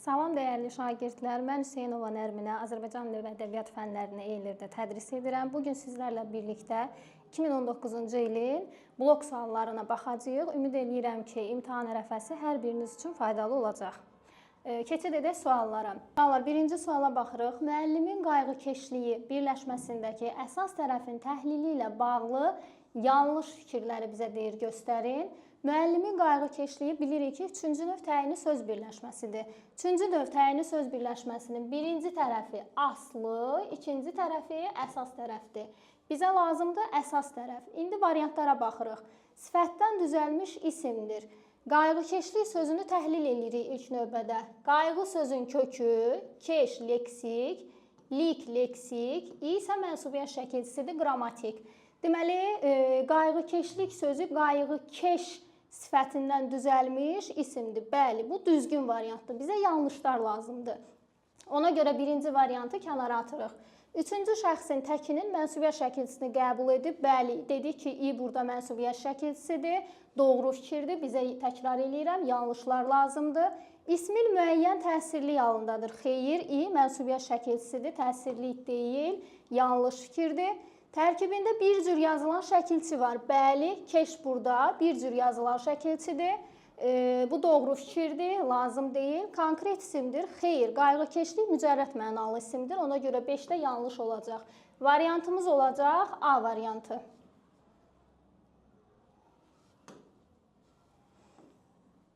Salam dəyərli şagirdlər, mən Hüseynova Nərminə Azərbaycan dil və ədəbiyyat fənlərini Eylirdə tədris edirəm. Bugün sizlərlə birlikdə 2019-cu ilin blok suallarına baxacağıq. Ümid edirəm ki, imtahan ərəfəsi hər biriniz üçün faydalı olacaq. Keçid edək suallara. Birinci suala baxırıq. Müəllimin qayğıkeşliyi birləşməsindəki əsas tərəfin təhlili ilə bağlı yanlış fikirləri bizə deyir, göstərin. Müəllimin qayğıkeşliyi bilirik ki, üçüncü növ təyini söz birləşməsidir. Üçüncü növ təyini söz birləşməsinin birinci tərəfi aslı, ikinci tərəfi əsas tərəfdir. Bizə lazımdır əsas tərəf. İndi variantlara baxırıq. Sifətdən düzəlmiş isimdir. Qayğıkeşlik sözünü təhlil edirik ilk növbədə. Qayğı sözün kökü, keş leksik, lik leksik, i isə mənsubiyyət şəkilçisidir, qrammatik. Deməli, qayğıkeşlik sözü qayğıkeş sifətindən düzəlmiş isimdir. Bəli, bu düzgün variantdır. Bizə yanlışlar lazımdır. Ona görə birinci variantı kənara atırıq. Üçüncü şəxsin təkinin mənsubiyyət şəkilçisini qəbul edib. Bəli, dedik ki, i burada mənsubiyyət şəkilçisidir. Doğru fikirdir. Bizə təkrar edirəm. Yanlışlar lazımdır. İsmil müəyyən təsirlik halındadır. Xeyir, i mənsubiyyət şəkilçisidir. Təsirlik deyil. Yanlış fikirdir. Tərkibində bir cür yazılan şəkilçi var. Bəli, keş burada bir cür yazılan şəkilçidir. Bu doğru fikirdir, lazım deyil. Konkret isimdir. Xeyr, qayğıkeşlik mücərrəd mənalı isimdir. Ona görə 5-də yanlış olacaq. Variantımız olacaq A variantı.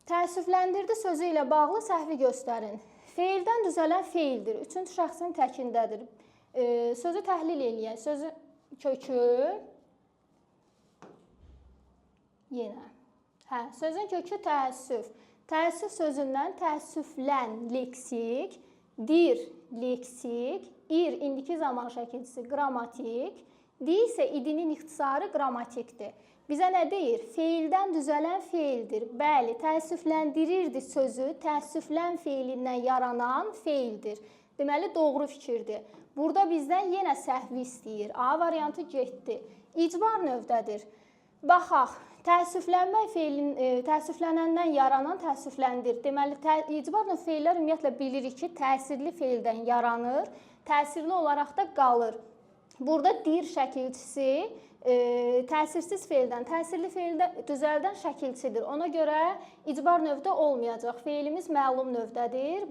Təəssüfləndirdi sözü ilə bağlı səhvi göstərin. Feildən düzələn feildir. Üçüncü şəxsin təkindədir. Sözü təhlil eləyək. Sözü kökü yenə. Sözün kökü təəssüf. Təəssüf sözündən təəssüflən leksik, dir leksik, ir indiki zaman şəkilçisi qrammatik, di isə idinin ixtisarı qrammatikdir. Bizə nə deyir? Feildən düzələn feildir. Bəli, təəssüfləndirirdi sözü təəssüflən feilindən yaranan feildir. Deməli, doğru fikirdir. Burada bizdən yenə səhvi istəyir. A variantı getdi. İcbar növdədir. Baxaq, təəssüflənəndən yaranan təəssüfləndir. Deməli, icbar növ feillər ümumiyyətlə bilirik ki, təsirli feildən yaranır, təsirli olaraq da qalır. Burada dir şəkilçisi təsirsiz feildən, təsirli feildə düzəldən şəkilçidir. Ona görə icbar növdə olmayacaq. Feilimiz məlum növdədir.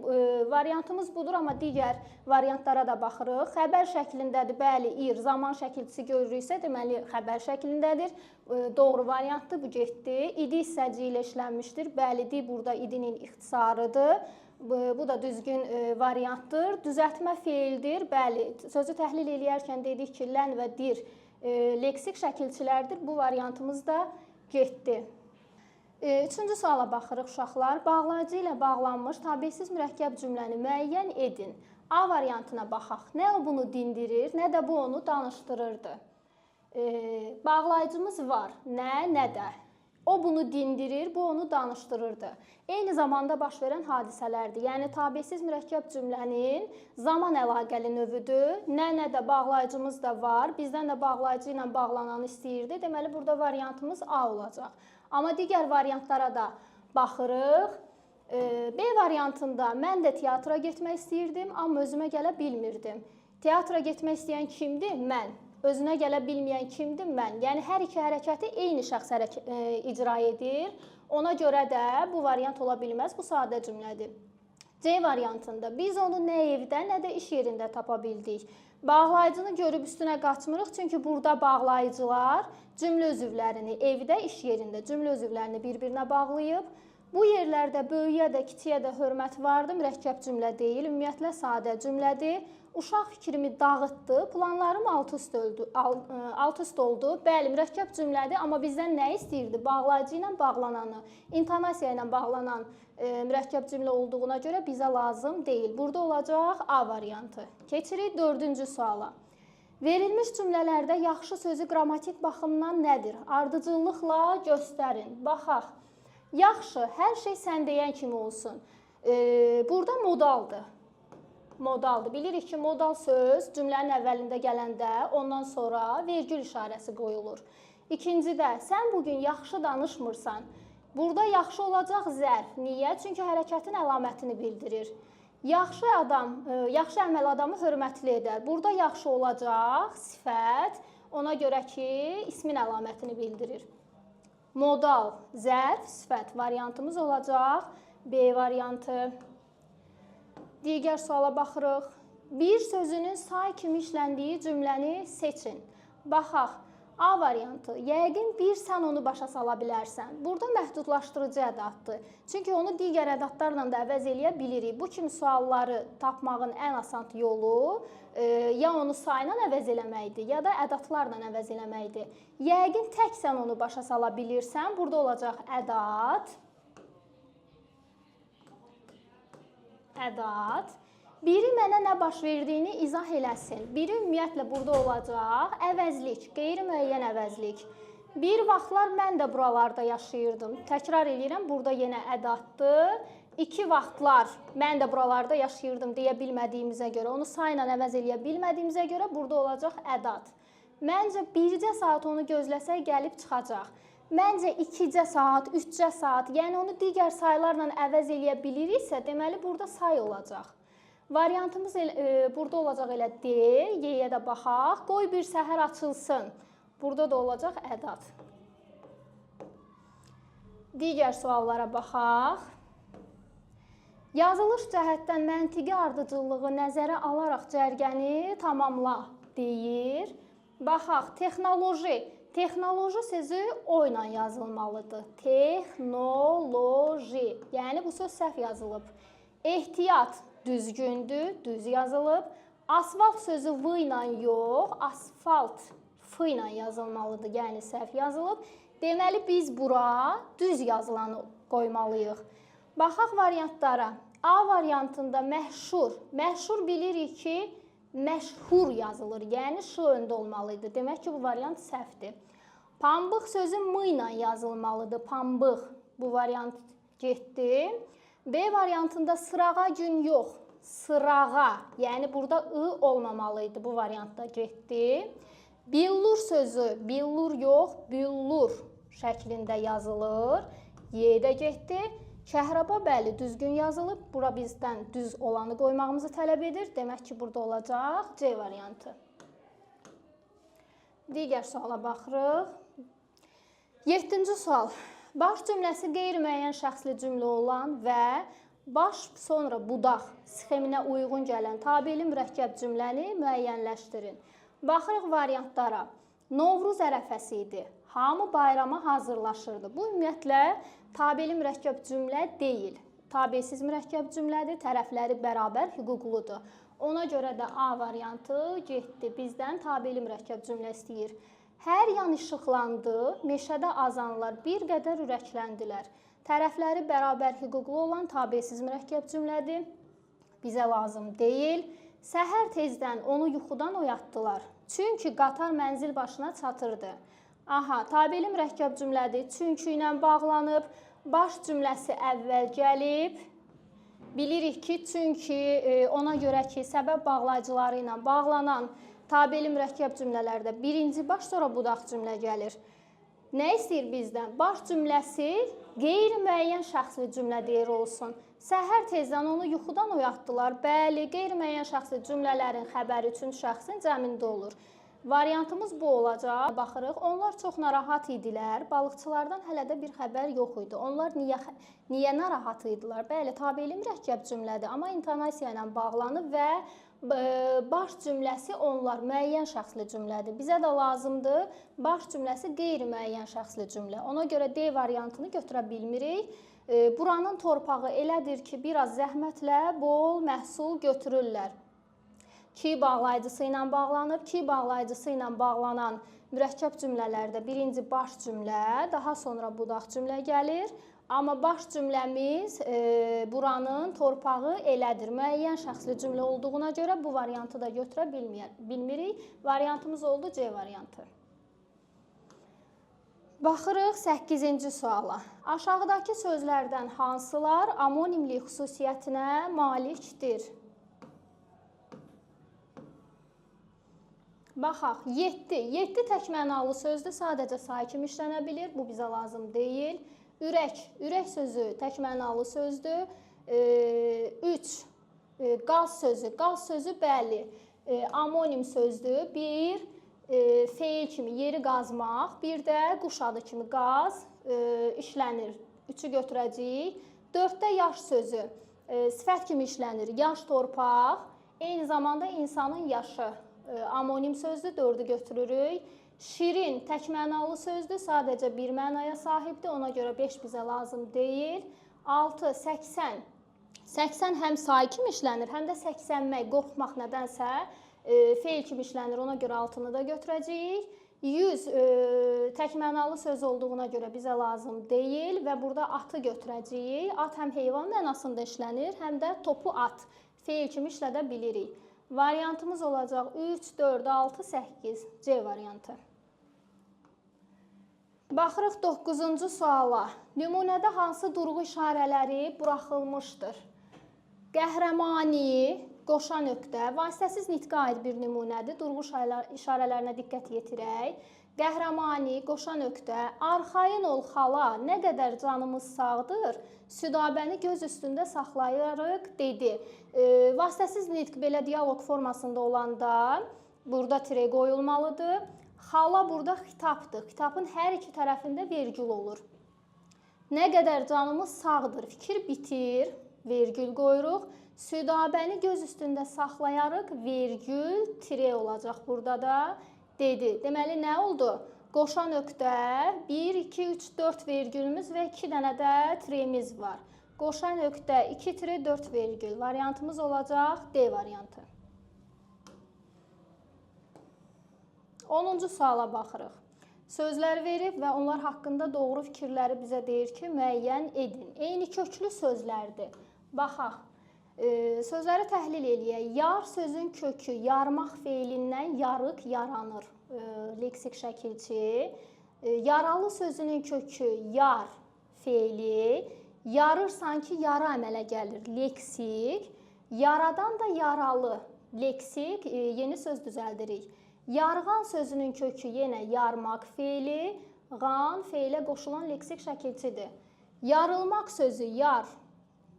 Variantımız budur, amma digər variantlara da baxırıq. Xəbər şəklindədir, bəli, ir, zaman şəkilçisi görürüksə, deməli, xəbər şəklindədir. Doğru variantdır, bu getdi. İdi hissəci ilə işlənmişdir. Bəli, di burada idinin ixtisarıdır. Bu da düzgün variantdır. Düzəltmə feildir. Bəli, sözü təhlil eləyərkən dedik ki, lən və dir leksik şəkilçilərdir. Bu variantımız da getdi. Üçüncü suala baxırıq uşaqlar. Bağlayıcı ilə bağlanmış tabesiz mürəkkəb cümləni müəyyən edin. A variantına baxaq. Nə o bunu dindirir, nə də bu onu danışdırırdı. Bağlayıcımız var. Nə də. O bunu dindirir, bu onu danışdırırdı. Eyni zamanda baş verən hadisələrdir. Yəni, tabesiz mürəkkəb cümlənin zaman əlaqəli növüdür. Nə də bağlayıcımız da var. Bizdən də bağlayıcı ilə bağlananı istəyirdi. Deməli, burada variantımız A olacaq. Amma digər variantlara da baxırıq. B variantında mən də teatra getmək istəyirdim, amma özümə gələ bilmirdim. Teatra getmək istəyən kimdir? Mən. Özünə gələ bilməyən kimdir? Mən. Yəni, hər iki hərəkəti eyni şəxs icra edir. Ona görə də bu variant ola bilməz. Bu sadə cümlədir. C variantında biz onu nə evdə, nə də iş yerində tapa bildik. Bağlayıcını görüb üstünə qaçmırıq. Çünki burada bağlayıcılar cümlə üzvlərini evdə, iş yerində cümlə üzvlərini bir-birinə bağlayıb. Bu yerlərdə böyüyə də, kiçiyə də hörmət vardı. Mürəkkəb cümlə deyil, ümumiyyətlə sadə cümlədir. Uşaq fikrimi dağıtdı, planlarım alt-üst oldu. Bəli, mürəkkəb cümlədir, amma bizdən nə istəyirdi? Bağlayıcı ilə bağlananı, intonasiya ilə bağlanan mürəkkəb cümlə olduğuna görə bizə lazım deyil. Burada olacaq A variantı. Keçirik 4-cü suala. Verilmiş cümlələrdə yaxşı sözü qrammatik baxımdan nədir? Ardıcıllıqla göstərin. Baxaq. Yaxşı, hər şey sən deyən kimi olsun. Burada modaldır. Modaldır. Bilirik ki, modal söz cümlənin əvvəlində gələndə ondan sonra vergül işarəsi qoyulur. İkincidə, sən bugün yaxşı danışmırsan. Burada yaxşı olacaq zərf. Niyə? Çünki hərəkətin əlamətini bildirir. Yaxşı adam, yaxşı əməl adamı hörmətli edər. Burada yaxşı olacaq sifət, ona görə ki, ismin əlamətini bildirir. Modal, zərf, sifət variantımız olacaq. B variantı. Digər suala baxırıq. Bir sözünün say kimi işləndiyi cümləni seçin. Baxaq. A variantı. Yəqin bir sən onu başa sala bilərsən. Burada məhdudlaşdırıcı ədatdır. Çünki onu digər ədatlarla da əvəz eləyə bilirik. Bu kimi sualları tapmağın ən asan yolu ya onu sayla əvəz eləməkdir, ya da ədatlarla əvəz eləməkdir. Yəqin tək sən onu başa sala bilirsən. Burada olacaq ədat. Ədat. Biri mənə nə baş verdiyini izah eləsin. Biri ümumiyyətlə burada olacaq əvəzlik, qeyri-müəyyən əvəzlik. Bir vaxtlar mən də buralarda yaşayırdım. Təkrar edirəm, burada yenə ədatdır. İki vaxtlar mən də buralarda yaşayırdım deyə bilmədiyimizə görə, onu sayla əvəz eləyə bilmədiyimizə görə burada olacaq ədat. Məncə bircə saat onu gözləsək gəlib çıxacaq. Məncə 2-cə saat, 3-cə saat, yəni onu digər saylarla əvəz eləyə biliriksə, deməli burada say olacaq. Variantımız burada olacaq elə D, Y-yə də baxaq. Qoy bir səhər açılsın. Burada da olacaq ədat. Digər suallara baxaq. Yazılış cəhətdən məntiqi ardıcıllığı nəzərə alaraq cərgəni tamamla deyir. Baxaq, texnoloji. Texnoloji sözü O ilə yazılmalıdır. Texnoloji. Yəni bu söz səhv yazılıb. Ehtiyat. Düzgündür, düz yazılıb. Asfalt sözü V ilə yox, asfalt F ilə yazılmalıdır, yəni səhv yazılıb. Deməli, biz bura düz yazılanı qoymalıyıq. Baxaq variantlara. A variantında məşhur. Məşhur bilirik ki, məşhur yazılır, yəni Ş öndə olmalıydı. Demək ki, bu variant səhvdir. Pambıq sözü M ilə yazılmalıdır, pambıq. Bu variant getdi. B variantında sırağa gün yox, sırağa, yəni burada I olmamalıydı, bu variantda getdi. Billur sözü, billur yox, billur şəklində yazılır, Y-də getdi. Kəhraba bəli, düzgün yazılıb, bura bizdən düz olanı qoymağımızı tələb edir, demək ki, burada olacaq C variantı. Digər suala baxırıq. 7-ci sual. Baş cümləsi qeyri-müəyyən şəxsli cümlə olan və baş sonra budaq sxeminə uyğun gələn tabeli mürəkkəb cümləni müəyyənləşdirin. Baxırıq variantlara. Novruz ərəfəsi idi. Hamı bayrama hazırlaşırdı. Bu ümumiyyətlə tabeli mürəkkəb cümlə deyil. Tabelsiz mürəkkəb cümlədir, tərəfləri bərabər hüquqludur. Ona görə də A variantı getdi. Bizdən tabeli mürəkkəb cümlə istəyir. Hər yan işıqlandı, meşədə azanlar bir qədər ürəkləndilər. Tərəfləri bərabər hüquqlu olan tabelsiz mürəkkəb cümlədir. Bizə lazım deyil. Səhər tezdən onu yuxudan oyatdılar. Çünki qatar mənzil başına çatırdı. Aha, tabeli mürəkkəb cümlədir. Çünki ilə bağlanıb, baş cümləsi əvvəl gəlib. Bilirik ki, çünki ona görə ki, səbəb bağlayıcıları ilə bağlanan tabeli mürəkkəb cümlələrdə birinci baş, sonra budaq cümlə gəlir. Nə istəyir bizdən? Baş cümləsi qeyri-müəyyən şəxsli cümlə deyir olsun. Səhər tezdən onu yuxudan oyatdılar. Bəli, qeyri-müəyyən şəxsli cümlələrin xəbəri üçün şəxsin cəmində olur. Variantımız bu olacaq. Baxırıq, onlar çox narahat idilər. Balıqçılardan hələ də bir xəbər yox idi. Onlar niyə narahat idilər? Bəli, tabeli mürəkkəb cümlədir, amma intonasiya ilə bağlanıb və baş cümləsi onlar müəyyən şəxsli cümlədir. Bizə də lazımdır baş cümləsi qeyri-müəyyən şəxsli cümlə. Ona görə D variantını götürə bilmirik. Buranın torpağı elədir ki, biraz zəhmətlə bol məhsul götürürlər. Ki bağlayıcısı ilə bağlanıb, ki bağlayıcısı ilə bağlanan mürəkkəb cümlələrdə birinci baş cümlə, daha sonra budaq cümlə gəlir. Amma baş cümləmiz buranın torpağı elədir. Müəyyən şəxsli cümlə olduğuna görə bu variantı da götürə bilmirik. Variantımız oldu C variantı. Baxırıq 8-ci suala. Aşağıdakı sözlərdən hansılar amonimlik xüsusiyyətinə malikdir? Baxaq, 7. 7 tək mənalı sözdür, sadəcə say kimi işlənə bilir. Bu bizə lazım deyil. Ürək. Ürək sözü tək mənalı sözdür. 3. Qaz sözü. Qaz sözü bəli, amonim sözdür. 1. Feil kimi yeri qazmaq. Bir də quş adı kimi qaz işlənir. 3-ü götürəcəyik. 4-də yaş sözü. Sifət kimi işlənir. Yaş torpaq. Eyni zamanda insanın yaşı. Amonim sözdür. 4-ü götürürük. Şirin tək mənalı sözdür. Sadəcə bir mənaya sahibdir. Ona görə 5 bizə lazım deyil. 6. 80. 80 həm say kimi işlənir, həm də 80mək, qorxmaq nədənsə feil kimi işlənir. Ona görə 6-nı da götürəcəyik. 100 tək mənalı söz olduğuna görə bizə lazım deyil və burada atı götürəcəyik. At həm heyvan mənasında işlənir, həm də topu at feil kimi işlədə bilirik. Variantımız olacaq 3, 4, 6, 8. C variantı. Baxırıq 9-cu suala. Nümunədə hansı durğu işarələri buraxılmışdır? Qəhrəmani, qoşa nöqtə, vasitəsiz nitqə aid bir nümunədir. Durğu işarələrinə diqqət yetirək. Qəhrəmani, qoşa nöqtə, arxayın ol xala, nə qədər canımız sağdır, Südabəni göz üstündə saxlayarıq, dedi. Vasitəsiz nitq belə dialoq formasında olanda burada tire qoyulmalıdır. Xala burada xitabdır. Xitabın hər iki tərəfində vergül olur. Nə qədər canımız sağdır, fikir bitir, vergül qoyuruq. Südabəni göz üstündə saxlayarıq, vergül, tire olacaq burada da, dedi. Deməli, nə oldu? Qoşa nöqtə, 1, 2, 3, 4 vergülümüz və 2 dənə də tiremiz var. Qoşa nöqtə, 2 tire, 4 vergül. Variantımız olacaq D variantı. 10-cu suala baxırıq. Sözlər verib və onlar haqqında doğru fikirləri bizə deyir ki, müəyyən edin. Eyni köklü sözlərdir. Baxaq. Sözləri təhlil eləyək. Yar sözün kökü yarmaq feilindən yarıq yaranır. Leksik şəkilçi. Yaralı sözünün kökü yar feili. Yarır sanki yara əmələ gəlir. Leksik. Yaradan da yaralı. Leksik. Yeni söz düzəldirik. Yarğan sözünün kökü yenə yarmaq feili. Qan feilə qoşulan leksik şəkilçidir. Yarılmaq sözü yar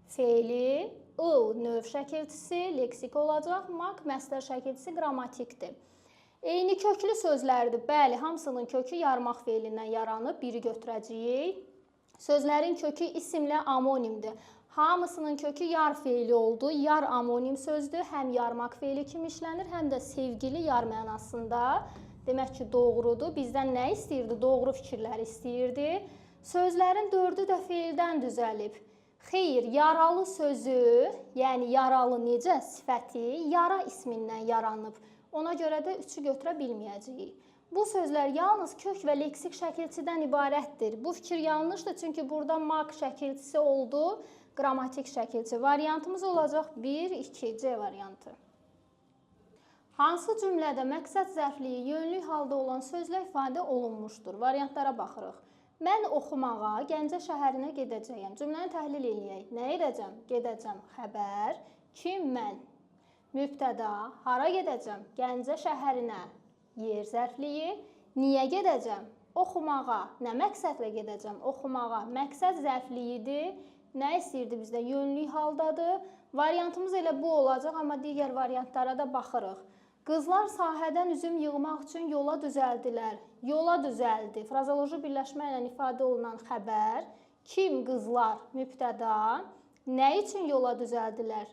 feili. I növ şəkilçisi, leksik olacaq. Maq məsdər şəkilçisi qrammatikdir. Eyni köklü sözlərdir. Bəli, hamısının kökü yarmaq feilindən yaranıb. Biri götürəcəyik. Sözlərin kökü isimlə amonimdir. Hamısının kökü yar feili oldu. Yar amonim sözdür. Həm yarmaq feili kimi işlənir, həm də sevgili yar mənasında. Demək ki, doğrudur. Bizdən nə istəyirdi? Doğru fikirləri istəyirdi. Sözlərin 4-ü də feildən düzəlib. Xeyr, yaralı sözü, yəni yaralı necə sifəti, yara ismindən yaranıb. Ona görə də 3-ü götürə bilməyəcəyik. Bu sözlər yalnız kök və leksik şəkilçidən ibarətdir. Bu fikir yanlışdır, çünki burada maq şəkilçisi oldu, qrammatik şəkilçi. Variantımız olacaq 1, 2, C variantı. Hansı cümlədə məqsəd zərfliyi yönlü halda olan sözlə ifadə olunmuşdur? Variantlara baxırıq. Mən oxumağa Gəncə şəhərinə gedəcəyəm. Cümləni təhlil eləyək. Nə edəcəm? Gedəcəm. Xəbər. Kim? Mən. Mübtəda. Hara gedəcəm? Gəncə şəhərinə. Yer zərfliyi. Niyə gedəcəm? Oxumağa. Nə məqsədlə gedəcəm? Oxumağa. Məqsəd zərfliyidir. Nə istəyirdi bizdə? Yönlü haldadır. Variantımız elə bu olacaq, amma digər variantlara da baxırıq. Qızlar sahədən üzüm yığmaq üçün yola düzəldilər. Yola düzəldi. Frazoloji birləşmə ilə ifadə olunan xəbər. Kim? Qızlar. Mübtəda. Nə üçün yola düzəldilər?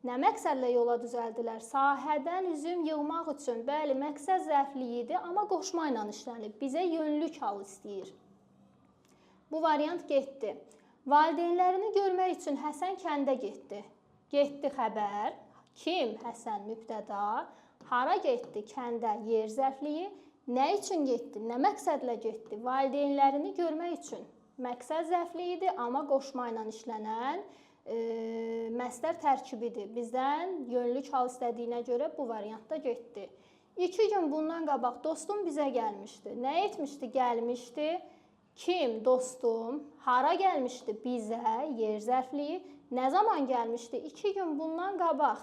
Nə məqsədlə yola düzəldilər? Sahədən üzüm yığmaq üçün. Bəli, məqsəd zərfliyidir, amma qoşma ilə işlənib. Bizə yönlük hal istəyir. Bu variant getdi. Valideynlərini görmək üçün Həsən kəndə getdi. Getdi xəbər. Kim? Həsən. Mübtəda. Hara getdi? Kəndə. Yer zərfliyi. Nə üçün getdi? Nə məqsədlə getdi? Valideynlərini görmək üçün. Məqsəd zərfliyidir, amma qoşma ilə işlənən məsdər tərkibidir. Bizdən yönlük hal istədiyinə görə bu variantda getdi. 2 gün bundan qabaq dostum bizə gəlmişdi. Nə etmişdi? Gəlmişdi. Kim? Dostum. Hara gəlmişdi? Bizə. Yer zərfliyi. Nə zaman gəlmişdi? 2 gün bundan qabaq.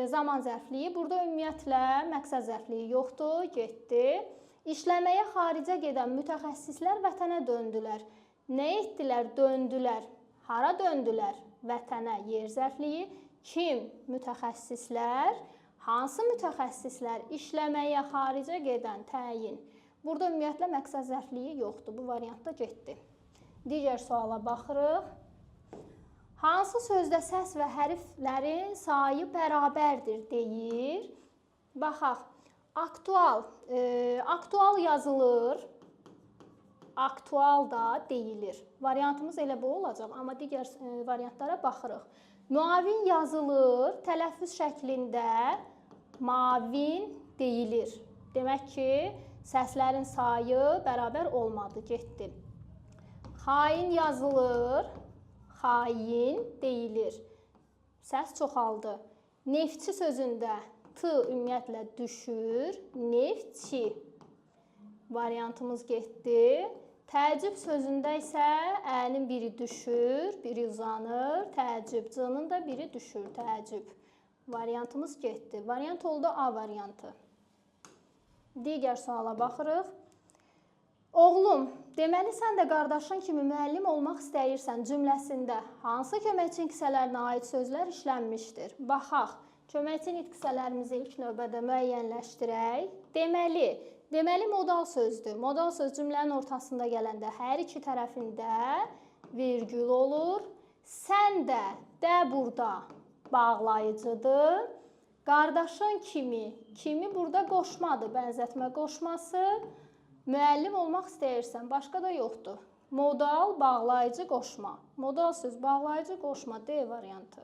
Zaman zərfliyi. Burada ümumiyyətlə məqsəd zərfliyi yoxdur. Getdi. İşləməyə xaricə gedən mütəxəssislər vətənə döndülər. Nə etdilər? Döndülər. Hara döndülər? Vətənə. Yer zərfliyi. Kim? Mütəxəssislər. Hansı mütəxəssislər? İşləməyə xaricə gedən təyin. Burada ümumiyyətlə məqsəd zərfliyi yoxdur. Bu variantda getdi. Digər suala baxırıq. Hansı sözdə səs və hərflərin sayı bərabərdir deyir. Baxaq. Aktual yazılır. Aktual da deyilir. Variantımız elə bu olacaq, amma digər variantlara baxırıq. Müavin yazılır, tələffüz şəklində mavin deyilir. Demək ki, səslərin sayı bərabər olmadı, getdi. Xain yazılır, xain deyilir. Səs çoxaldı. Neftçi sözündə t ümumiyyətlə düşür, neftçi. Variantımız getdi. Təəccüb sözündə isə ənin biri düşür, biri uzanır, təəccüb. C-nın da biri düşür, təəccüb. Variantımız getdi. Variant oldu A variantı. Digər suala baxırıq. Oğlum, deməli sən də qardaşın kimi müəllim olmaq istəyirsən cümləsində hansı köməkçi kisələrinə aid sözlər işlənmişdir? Baxaq, köməkçi kisələrimizi ilk növbədə müəyyənləşdirək. Deməli modal sözdür. Modal söz cümlənin ortasında gələndə hər iki tərəfində virgül olur. Sən də burada bağlayıcıdır. Qardaşın kimi burada qoşmadır, bənzətmə qoşması. Müəllim olmaq istəyirsən, başqa da yoxdur. Modal, bağlayıcı, qoşma. Modal söz, bağlayıcı, qoşma, D variantı.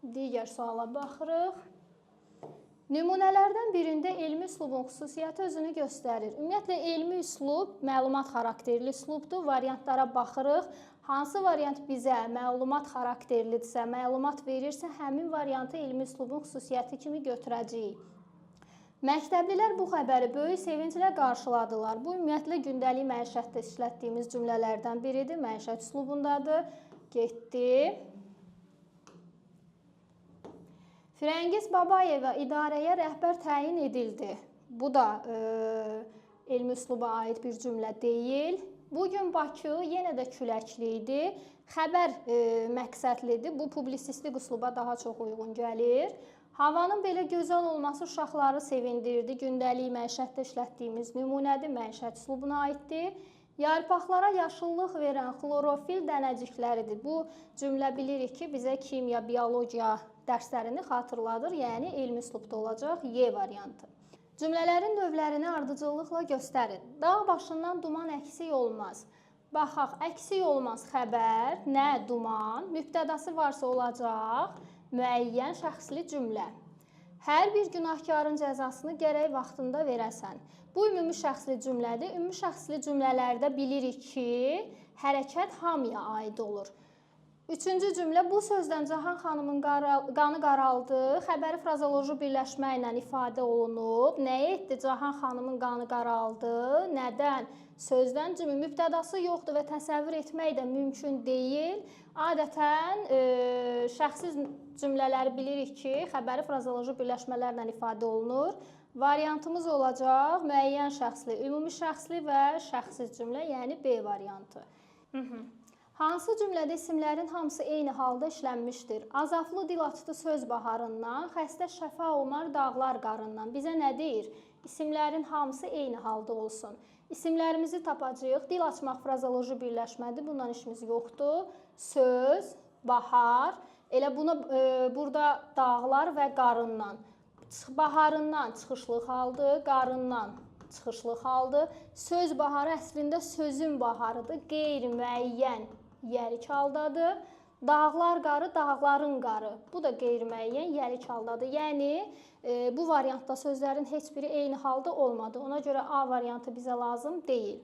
Digər suala baxırıq. Nümunələrdən birində elmi üslubun xüsusiyyəti özünü göstərir. Ümumiyyətlə, elmi üslub məlumat xarakterli üslubdur. Variantlara baxırıq. Hansı variant bizə məlumat xarakterlidirsə, məlumat verirsə, həmin variantı elmi üslubun xüsusiyyəti kimi götürəcəyik. Məktəblilər bu xəbəri böyük sevinclə qarşıladılar. Bu, ümumiyyətlə, gündəlik məişətdə işlətdiyimiz cümlələrdən biridir. Məişət üslubundadır. Getdi. Firəngiz Babayeva idarəyə rəhbər təyin edildi. Bu da elmi üsluba aid bir cümlə deyil. Bugün Bakı yenə də küləkli idi. Xəbər məqsədlidir. Bu, publisistik üsluba daha çox uyğun gəlir. Havanın belə gözəl olması uşaqları sevindirdi. Gündəlik məişətdə işlətdiyimiz nümunədir, məişət üslubuna aiddir. Yarpaqlara yaşıllıq verən xlorofil dənəcikləridir. Bu cümlə bilirik ki, bizə kimya, biologiya dərslərini xatırladır, yəni elmi üslubda olacaq Y variantı. Cümlələrin növlərini ardıcıllıqla göstərin. Dağ başından duman əksik olmaz. Baxaq, əksik olmaz xəbər, nə duman, mübtədası varsa olacaq, müəyyən şəxsli cümlə. Hər bir günahkarın cəzasını gərək vaxtında verəsən. Bu, ümumi şəxsli cümlədir. Ümumi şəxsli cümlələrdə bilirik ki, hərəkət hamıya aid olur. Üçüncü cümlə, bu sözdən Cahan xanımın qanı qaraldı, xəbəri frazoloji birləşmə ilə ifadə olunub. Nə etdi? Cahan xanımın qanı qaraldı. Nədən? Sözdən cümlə mübtədası yoxdur və təsəvvür etmək də mümkün deyil. Adətən şəxsiz cümlələri bilirik ki, xəbəri frazoloji birləşmələrlə ifadə olunur. Variantımız olacaq müəyyən şəxsli, ümumi şəxsli və şəxsiz cümlə, yəni B variantı. Hansı cümlədə isimlərin hamısı eyni halda işlənmişdir? Azaflı dil açdı söz baharından, xəstə şəfa olmar dağlar qarından. Bizə nə deyir? İsimlərin hamısı eyni halda olsun. İsimlərimizi tapacağıq. Dil açmaq frazoloji birləşmədir. Bundan işimiz yoxdur. Söz, bahar. Elə burada dağlar və qarından. Baharından çıxışlı haldır, qarından çıxışlı haldır. Söz baharı əslində sözün baharıdır. Qeyri-müəyyən yərik haldadır. Dağlar qarı, dağların qarı. Bu da qeyri-müəyyən yərik haldadır. Yəni, bu variantda sözlərin heç biri eyni halda olmadı. Ona görə A variantı bizə lazım deyil.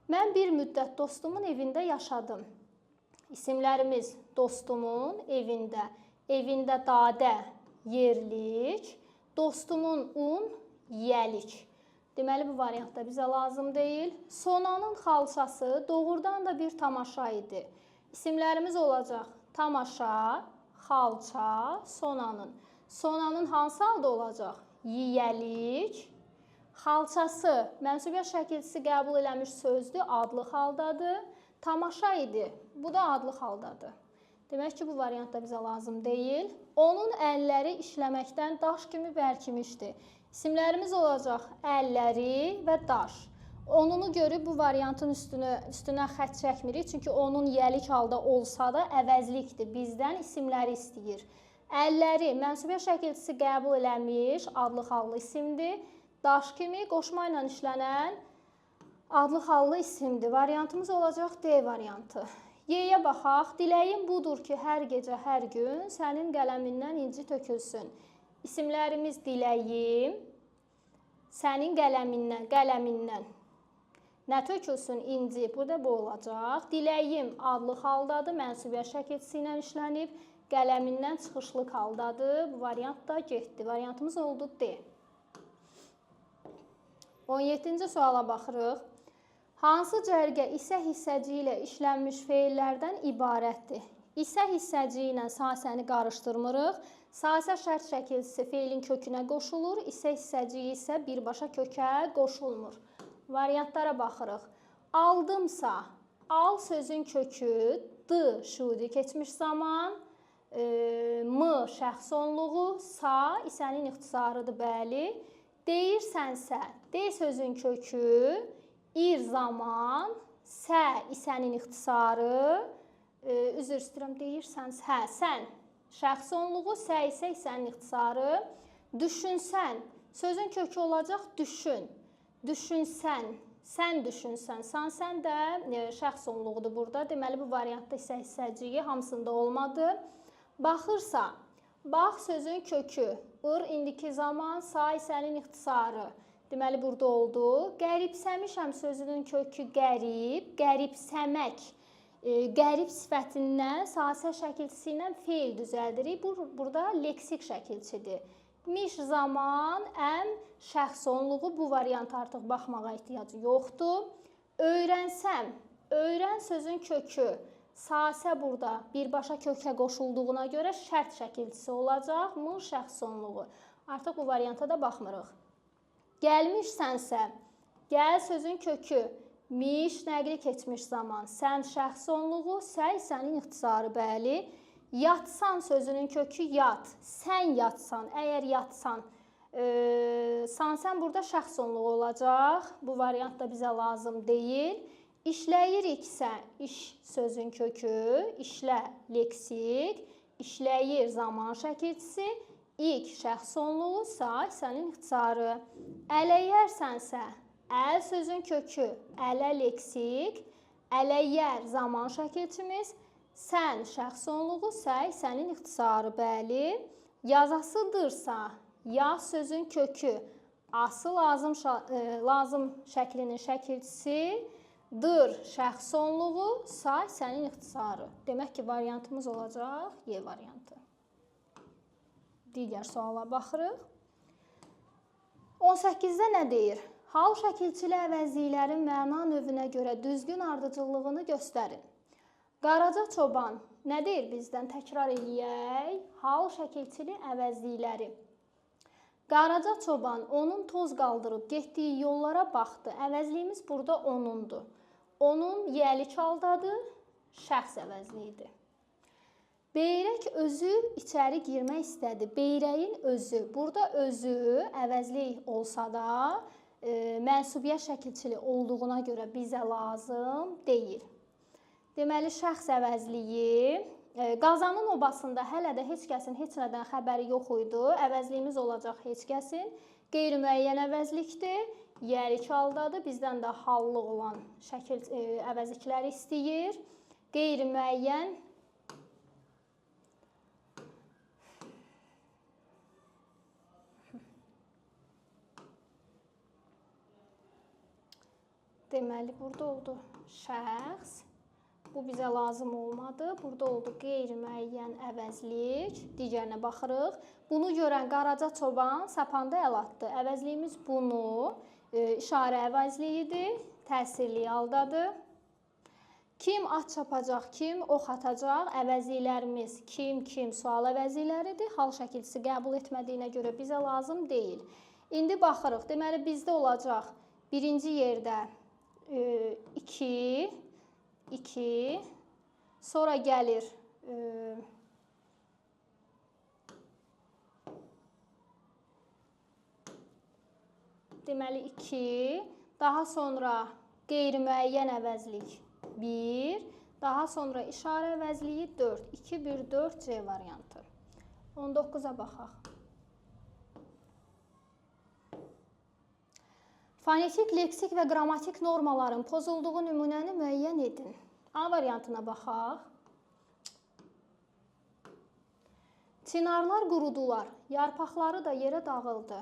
Mən bir müddət dostumun evində yaşadım. İsimlərimiz dostumun evində. Evində dadə, yerlik, dostumun un, yəlik. Deməli, bu variantda bizə lazım deyil. Sonanın xalçası doğrudan da bir tamaşa idi. İsimlərimiz olacaq tamaşa, xalça, sonanın. Sonanın hansı halda olacaq? Yiyəlik. Xalçası mənsubiyyət şəkilçisi qəbul eləmiş sözdür, adlı haldadır. Tamaşa idi, bu da adlı haldadır. Demək ki, bu variant da bizə lazım deyil. Onun əlləri işləməkdən daş kimi bərkimişdi. İsimlərimiz olacaq əlləri və daş. Onunu görüb bu variantın üstünə xətt çəkmirik. Çünki onun yəlik halda olsa da əvəzlikdir. Bizdən isimləri istəyir. Əlləri mənsubiyyət şəkilçisi qəbul eləmiş adlı hallı isimdir. Daş kimi qoşma ilə işlənən adlı hallı isimdir. Variantımız olacaq D variantı. Y-yə baxaq. Diləyim budur ki, hər gecə, hər gün sənin qələmindən inci tökülsün. İsimlərimiz diləyim, sənin qələmindən. Nə tökülsün? İnci. Burada bu olacaq. Diləyim adlı haldadır, mənsubiyyət şəkilçisi ilə işlənib. Qələmindən çıxışlıq haldadır. Bu variant da getdi. Variantımız oldu D. 17-ci suala baxırıq. Hansı cərgə isə hissəci ilə işlənmiş feillərdən ibarətdir? İsə hissəci ilə sasəni qarışdırmırıq. Sasə şərt şəkilçisi feilin kökünə qoşulur. İsə hissəci isə birbaşa kökə qoşulmur. Variantlara baxırıq. Aldımsa, al sözün kökü, d şudi keçmiş zaman, m şəxs onluğu, sa isənin ixtisarıdır, bəli. Deyirsənsə, D sözün kökü, ir zaman, sə isənin ixtisarı, üzr istəyirəm, deyirsənsə, sən şəxs onluğu, sə isə isənin ixtisarı. Düşünsən, sözün kökü olacaq düşün. Düşünsən, sən düşünsən, sən də şəxs onluğudur burada. Deməli, bu variantda isə hissəciyi hamısında olmadı. Baxırsa, bax sözün kökü, ır indiki zaman, sa isənin ixtisarı. Deməli, burada oldu. Qəribsəmişəm sözünün kökü qərib, qəribsəmək. Qərib sifətindən, sasə şəkilçisi ilə feil düzəldirik. Burada leksik şəkilçidir. Miş zaman, əm, şəxs onluğu. Bu variant artıq baxmağa ehtiyacı yoxdur. Öyrənsəm, öyrən sözün kökü. Sasə burada birbaşa kökə qoşulduğuna görə şərt şəkilçisi olacaq. M şəxs onluğu. Artıq bu varianta da baxmırıq. Gəlmişsənsə, gəl sözün kökü. Miş nəqli keçmiş zaman. Sən şəxs onluğu, sə sənin ixtisarı, bəli. Yatsan sözünün kökü yat. Sən yatsan, əgər yatsan. Sansən burada şəxs onluğu olacaq. Bu variant da bizə lazım deyil. İşləyiriksə, iş sözün kökü, işlə leksik, işləyir zaman şəkilçisi, İlk şəxs onluğu, sa sənin ixtisarı. Ələyərsənsə, əl sözün kökü, ələ leksik, ələyər zaman şəkilçimiz, sən şəxs onluğu, sə sənin ixtisarı, bəli. Yazasıdırsa, yaz sözün kökü, ası lazım şəklinin şəkilçisi, dır şəxs onluğu, sa sənin ixtisarı. Demək ki, variantımız olacaq Y variantı. Digər suala baxırıq. 18-də nə deyir? Hal şəkilçili əvəzliklərin məna növünə görə düzgün ardıcıllığını göstərin. Qaraca çoban nə deyir bizdən? Təkrar eləyək. Hal şəkilçili əvəzlikləri. Qaraca çoban onun toz qaldırıb getdiyi yollara baxdı. Əvəzliyimiz burada onundur. Onun yəlik haldadır, şəxs əvəzliyidir. Beyrək özü içəri girmək istədi. Beyrəyin özü. Burada özü əvəzlik olsa da mənsubiyyət şəkilçili olduğuna görə bizə lazım deyil. Deməli, şəxs əvəzliyi. Qazanın obasında hələ də heç kəsin heç nədən xəbəri yox idi. Əvəzliyimiz olacaq heç kəsin. Qeyri-müəyyən əvəzlikdir. Yəlik haldadır. Bizdən də hallıq olan əvəzlikləri istəyir. Qeyri-müəyyən deməli, burada oldu şəxs. Bu bizə lazım olmadı. Burada oldu qeyri-müəyyən əvəzlik. Digərinə baxırıq. Bunu görən Qaraca çoban sapanda əl atdı. Əvəzliyimiz bunu işarə əvəzliyidir. Təsirli haldadır. Kim at çapacaq, kim ox atacaq? Əvəzliklərimiz kim sual əvəzlikləridir. Hal şəkilçisi qəbul etmədiyinə görə bizə lazım deyil. İndi baxırıq. Deməli, bizdə olacaq birinci yerdə 2, 2, sonra gəlir deməli 2, daha sonra qeyri-müəyyən əvəzlik 1, daha sonra işarə əvəzliyi 4. 2, 1, 4 C variantı. 19-a baxaq. Fonetik, leksik və qrammatik normaların pozulduğu nümunəni müəyyən edin. A variantına baxaq. Çinarlar qurudular, yarpaqları da yerə dağıldı.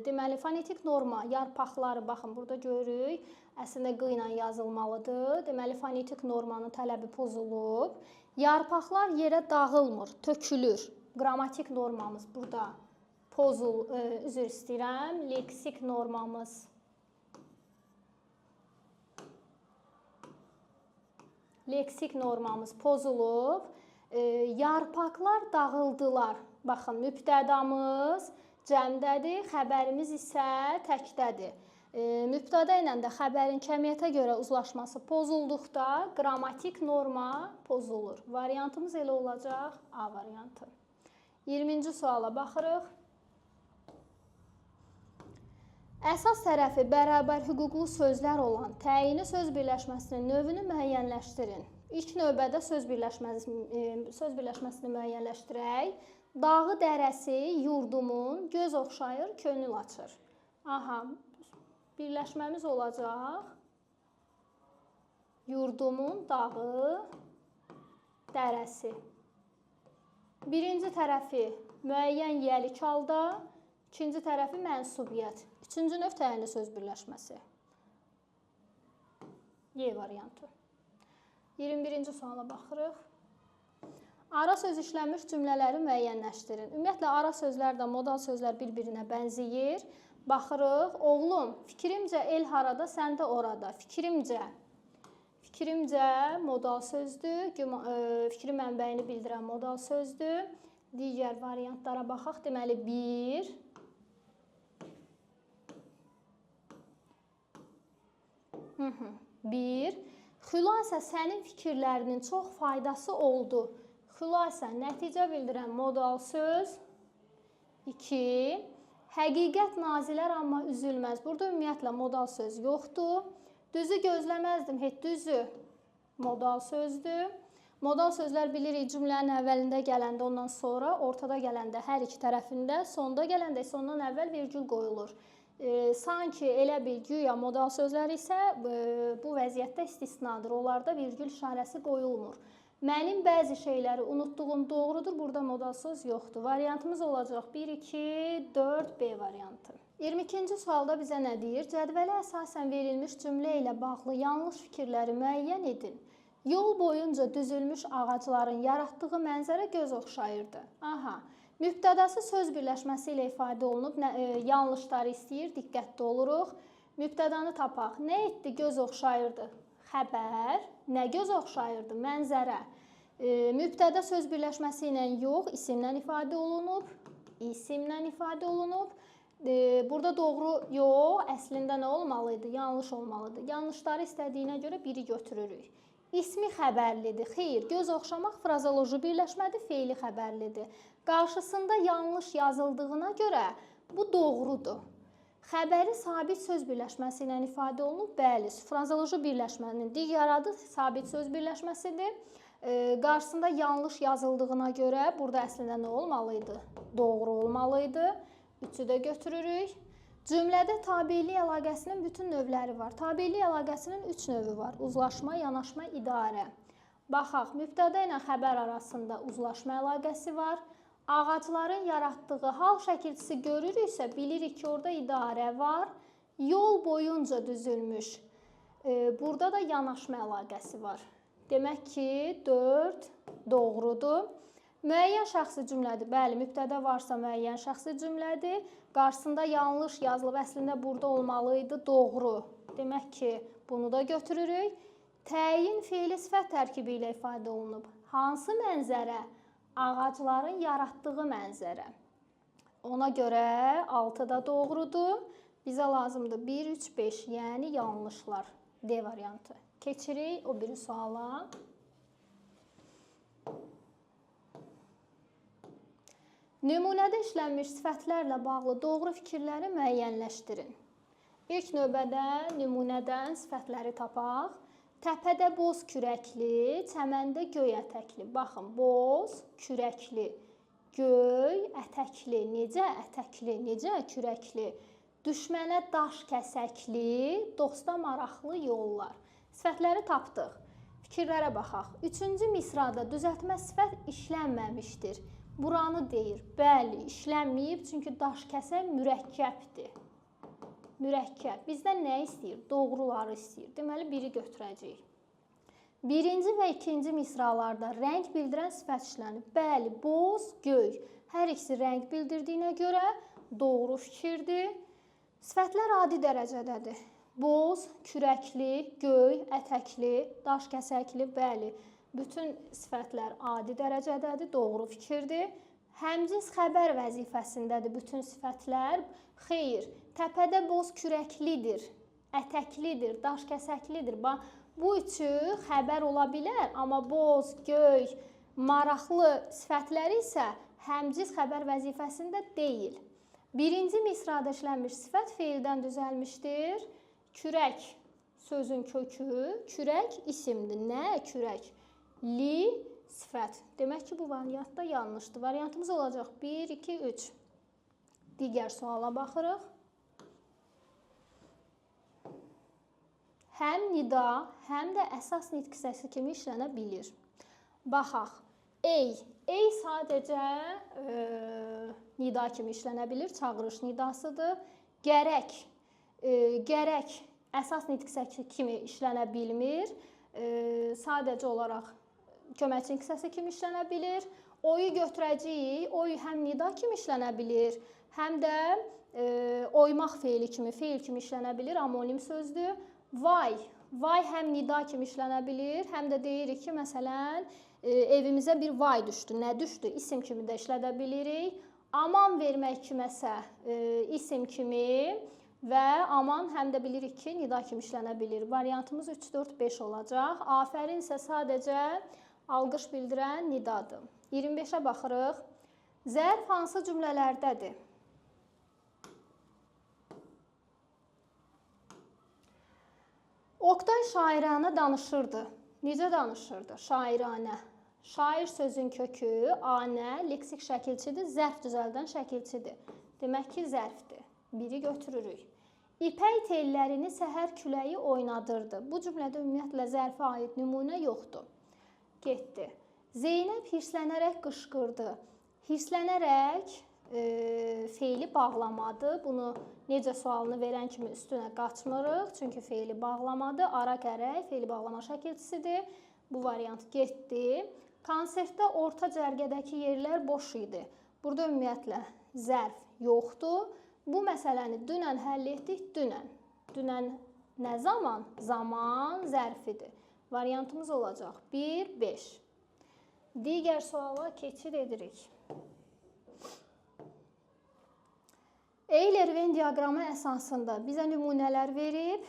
Deməli, fonetik norma, yarpaqları, baxın, burada görürük, əslində q ilə yazılmalıdır. Deməli, fonetik normanın tələbi pozulub. Yarpaqlar yerə dağılmır, tökülür. Qrammatik normamız burada üzr istəyirəm, leksik normamız pozulub. Yarpaqlar dağıldılar. Baxın, mübtədamız cəmdədir, xəbərimiz isə təkdədir. Mübtəda ilə də xəbərin kəmiyyətə görə uzlaşması pozulduqda qrammatik norma pozulur. Variantımız elə olacaq A variantı. 20-ci suala baxırıq. Əsas tərəfi bərabər hüquqlu sözlər olan təyini söz birləşməsinin növünü müəyyənləşdirin. İlk növbədə söz birləşməsini müəyyənləşdirək. Dağı dərəsi, yurdumun, göz oxşayır, könül açır. Aha, birləşməmiz olacaq. Yurdumun, dağı, dərəsi. Birinci tərəfi müəyyən yəlik halda, ikinci tərəfi mənsubiyyət. Üçüncü növ təyinli söz birləşməsi. Y variantı. 21-ci suala baxırıq. Ara söz işlənmiş cümlələri müəyyənləşdirin. Ümumiyyətlə, ara sözlər də modal sözlər bir-birinə bənzəyir. Baxırıq. Oğlum, fikrimcə el harada, sən də orada. Fikrimcə modal sözdür. Fikrin mənbəyini bildirən modal sözdür. Digər variantlara baxaq. Deməli, 1. Xülasə sənin fikirlərinin çox faydası oldu. Xülasə nəticə bildirən modal söz. 2. Həqiqət nazilər, amma üzülməz. Burada ümumiyyətlə modal söz yoxdur. Düzü gözləməzdim, düzü modal sözdür. Modal sözlər bilirik, cümlənin əvvəlində gələndə, ondan sonra, ortada gələndə hər iki tərəfində, sonda gələndə isə ondan əvvəl virgül qoyulur. Sanki elə bir güya modal sözlər isə bu vəziyyətdə istisnadır. Onlarda virgül işarəsi qoyulmur. Mənim bəzi şeyləri unutduğum doğrudur. Burada modal söz yoxdur. Variantımız olacaq 1, 2, 4, B variantı. 22-ci sualda bizə nə deyir? Cədvələ əsasən verilmiş cümlə ilə bağlı yanlış fikirləri müəyyən edin. Yol boyunca düzülmüş ağacların yaratdığı mənzərə göz oxşayırdı. Aha. Mübtədası söz birləşməsi ilə ifadə olunub, yanlışları istəyir, diqqətli oluruq. Mübtədanı tapaq. Nə etdi? Göz oxşayırdı. Xəbər. Nə göz oxşayırdı? Mənzərə. Mübtəda söz birləşməsi ilə yox, isimlə ifadə olunub. Burada doğru yox, əslində nə olmalıydı? Yanlış olmalıdır. Yanlışları istədiyinə görə biri götürürük. İsmi xəbərlidir. Xeyr, göz oxşamaq frazoloji birləşmədir, feili xəbərlidir. Qarşısında yanlış yazıldığına görə bu doğrudur. Xəbəri sabit söz birləşməsi ilə ifadə olunub, bəli, frazoloji birləşmənin digər adı sabit söz birləşməsidir. Qarşısında yanlış yazıldığına görə burada əslində nə olmalıydı? Doğru olmalıydı. Üçü də götürürük. Cümlədə tabiilik əlaqəsinin bütün növləri var. Tabiilik əlaqəsinin 3 növü var. Uzlaşma, yanaşma, idarə. Baxaq, mübtəda ilə xəbər arasında uzlaşma əlaqəsi var. Ağacların yaratdığı hal şəkilçisi görürüksə, bilirik ki, orada idarə var. Yol boyunca düzülmüş. Burada da yanaşma əlaqəsi var. Demək ki, 4 doğrudur. Müəyyən şəxsi cümlədir. Bəli, mübtəda varsa müəyyən şəxsi cümlədir. Qarşısında yanlış yazılıb, əslində burada olmalıydı, doğru. Demək ki, bunu da götürürük. Təyin feili sifət tərkibi ilə ifadə olunub. Hansı mənzərə? Ağacların yaratdığı mənzərə. Ona görə 6 da doğrudur. Bizə lazımdır 1, 3, 5, yəni yanlışlar. D variantı. Keçirik o biri suala. Nümunədə işlənmiş sifətlərlə bağlı doğru fikirləri müəyyənləşdirin. İlk növbədə nümunədən sifətləri tapaq. Təpədə boz kürəkli, çəməndə göy ətəkli. Baxın, boz, kürəkli, göy, ətəkli. Necə ətəkli, necə kürəkli? Düşmənə daş kəsəkli, dosta maraqlı yollar. Sifətləri tapdıq. Fikirlərə baxaq. 3-cü misrada düzəltmə sifət işlənməmişdir. Buranı deyir. Bəli, işlənməyib, çünki daş kəsən mürəkkəbdir. Mürəkkəb. Bizdən nə istəyir? Doğruları istəyir. Deməli, biri götürəcəyik. 1-ci və 2-ci misralarda rəng bildirən sifət işlənib. Bəli, boz, göy. Hər ikisi rəng bildirdiyinə görə doğru fikirdir. Sifətlər adi dərəcədədir. Boz, kürəkli, göy, ətəkli, daş kəsəkli, bəli. Bütün sifətlər adi dərəcədədir, doğru fikirdir. Həmcins xəbər vəzifəsindədir bütün sifətlər. Xeyr, təpədə boz kürəklidir, ətəklidir, daş kəsəklidir. Bu üçü xəbər ola bilər, amma boz, göy, maraqlı sifətləri isə həmcins xəbər vəzifəsində deyil. 1-ci misrada işlənmiş sifət feildən düzəlmişdir. Kürək sözün kökü, kürək isimdir. Nə kürək? Li sifət. Demək ki, bu variantda yanlışdır. Variantımız olacaq 1, 2, 3. Digər suala baxırıq. Həm nida, həm də əsas nitq hissəsi kimi işlənə bilir. Baxaq. Ey. Ey sadəcə nida kimi işlənə bilir. Çağırış nidasıdır. Gərək. Gərək əsas nitq hissəsi kimi işlənə bilmir. Sadəcə olaraq köməkçi hissəsi kimi işlənə bilir. Oyu götürəcəyik. Oy həm nida kimi işlənə bilir, həm də oymaq feili kimi, feil kimi işlənə bilir. Amonim sözdür. Vay. Vay həm nida kimi işlənə bilir, həm də deyirik ki, məsələn, evimizə bir vay düşdü. Nə düşdü? İsim kimi də işlədə bilirik. Aman vermək kiməsə isim kimi və aman həm də bilirik ki, nida kimi işlənə bilir. Variantımız 3, 4, 5 olacaq. Afərin isə sadəcə alqış bildirən nidadır. 25-ə baxırıq. Zərf hansı cümlələrdədir? Oqtay şairanə danışırdı. Necə danışırdı? Şairanə. Şair sözün kökü, anə, leksik şəkilçidir, zərf düzəldən şəkilçidir. Demək ki, zərfdir. Biri götürürük. İpək tellərini səhər küləyi oynadırdı. Bu cümlədə ümumiyyətlə zərfə aid nümunə yoxdur. Getdi. Zeynəb hirslənərək qışqırdı. Hirslənərək feili bağlamadı. Bunu necə sualını verən kimi üstünə qaçmırıq. Çünki feili bağlamadı. Ara gərək feili bağlama şəkilçisidir. Bu variant getdi. Konsertdə orta cərgədəki yerlər boş idi. Burada ümumiyyətlə zərf yoxdur. Bu məsələni dünən həll etdik. Dünən nə zaman? Zaman zərfidir. Variantımız olacaq 1, 5. Digər suala keçid edirik. Euler-Venn diaqramı əsasında bizə nümunələr verib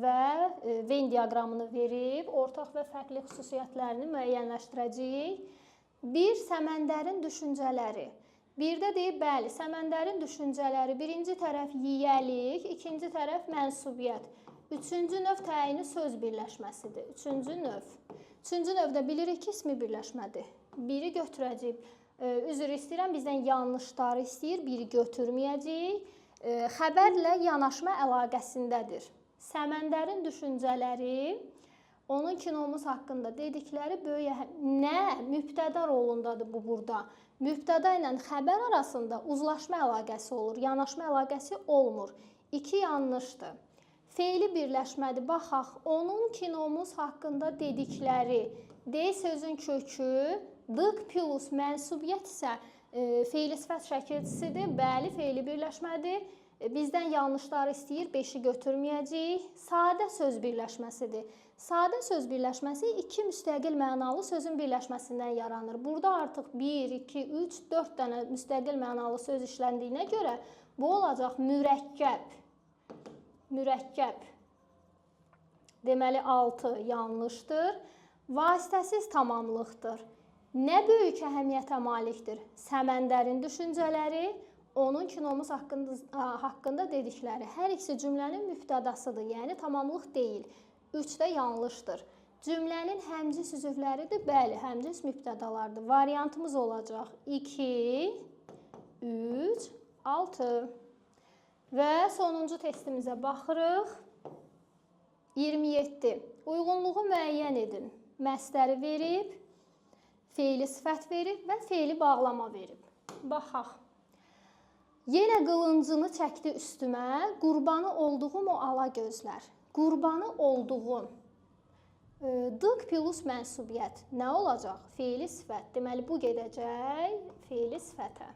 və Venn diaqramını verib, ortaq və fərqli xüsusiyyətlərini müəyyənləşdirəcəyik. 1. Səməndərin düşüncələri. Birdə deyib, bəli, səməndərin düşüncələri birinci tərəf yiyəlik, ikinci tərəf mənsubiyyət. Üçüncü növ təyini söz birləşməsidir. Üçüncü növdə bilirik ki, ismi birləşmədir. Biri götürəcəyik. Üzr istəyirəm, bizdən yanlışları istəyir, biri götürməyəcəyik. Xəbərlə yanaşma əlaqəsindədir. Səməndərin düşüncələri, onun kinomuz haqqında dedikləri böyük nə? Mübtəda rolundadır bu burada. Mübtəda ilə xəbər arasında uzlaşma əlaqəsi olur, yanaşma əlaqəsi olmur. 2 yanlışdır. Feili birləşmədir. Baxaq, onun kinomuz haqqında dedikləri. D sözün kökü, dıq plus mənsubiyyət isə feili sifət şəkilçisidir. Bəli, feili birləşmədir. Bizdən yanlışları istəyir, 5-i götürməyəcəyik. Sadə söz birləşməsidir. Sadə söz birləşməsi iki müstəqil mənalı sözün birləşməsindən yaranır. Burada artıq 1, 2, 3, 4 dənə müstəqil mənalı söz işləndiyinə görə bu olacaq mürəkkəb. Mürəkkəb. Deməli 6 yanlışdır. Vasitəsiz tamamlıqdır. Nə böyük əhəmiyyətə malikdir? Səməndərin düşüncələri, onun kinomuz haqqında dedikləri. Hər ikisi cümlənin mübtədasıdır, yəni tamamlıq deyil. 3 də yanlışdır. Cümlənin həmcis üzvləridir. Bəli, həmcis mübtədalardır. Variantımız olacaq 2, 3, 6. Və sonuncu testimizə baxırıq. 27. Uyğunluğu müəyyən edin. Məsdəri verib, feili sifət verib və feili bağlama verib. Baxaq. Yenə qılıncını çəkdi üstümə, qurbanı olduğum o ala gözlər. Qurbanı olduğum. Dıq plus mənsubiyyət. Nə olacaq? Feili sifət. Deməli, bu gedəcək feili sifətə.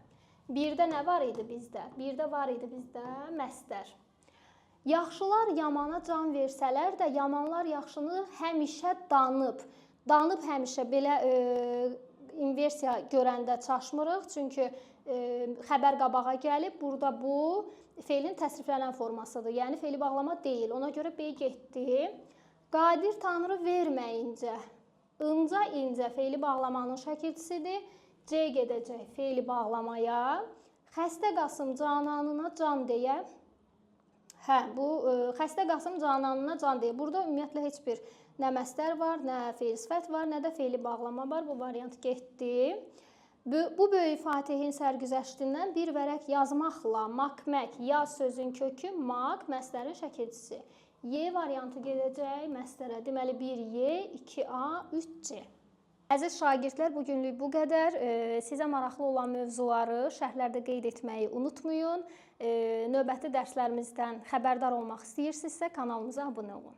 Birdə nə var idi bizdə? Birdə var idi bizdə məsdər. Yaxşılar yamana can versələr də, yamanlar yaxşını həmişə danıb. Danıb həmişə belə inversiya görəndə çaşmırıq. Çünki xəbər qabağa gəlib. Burada bu feilin təsriflənən formasıdır. Yəni, feili bağlama deyil. Ona görə B getdi. Qadir Tanrı verməyincə, inca incə feili bağlamanın şəkilçisidir. C gedəcək feili bağlamaya. Xəstə Qasım cananına can deyə. Bu xəstə Qasım cananına can deyə. Burada ümumiyyətlə heç bir nə məsdər var, nə feil sifət var, nə də feili bağlama var. Bu variant getdi. Bu böyük Fatihin sərgüzəştindən bir vərəq yazmaqla makmək, yaz sözün kökü, maq, məsdərin şəkilçisi. Y variantı gedəcək məsdərə. Deməli, 1Y, 2A, 3C. Əziz şagirdlər, bugünlük bu qədər. Sizə maraqlı olan mövzuları şərhlərdə qeyd etməyi unutmayın. Növbəti dərslərimizdən xəbərdar olmaq istəyirsinizsə kanalımıza abunə olun.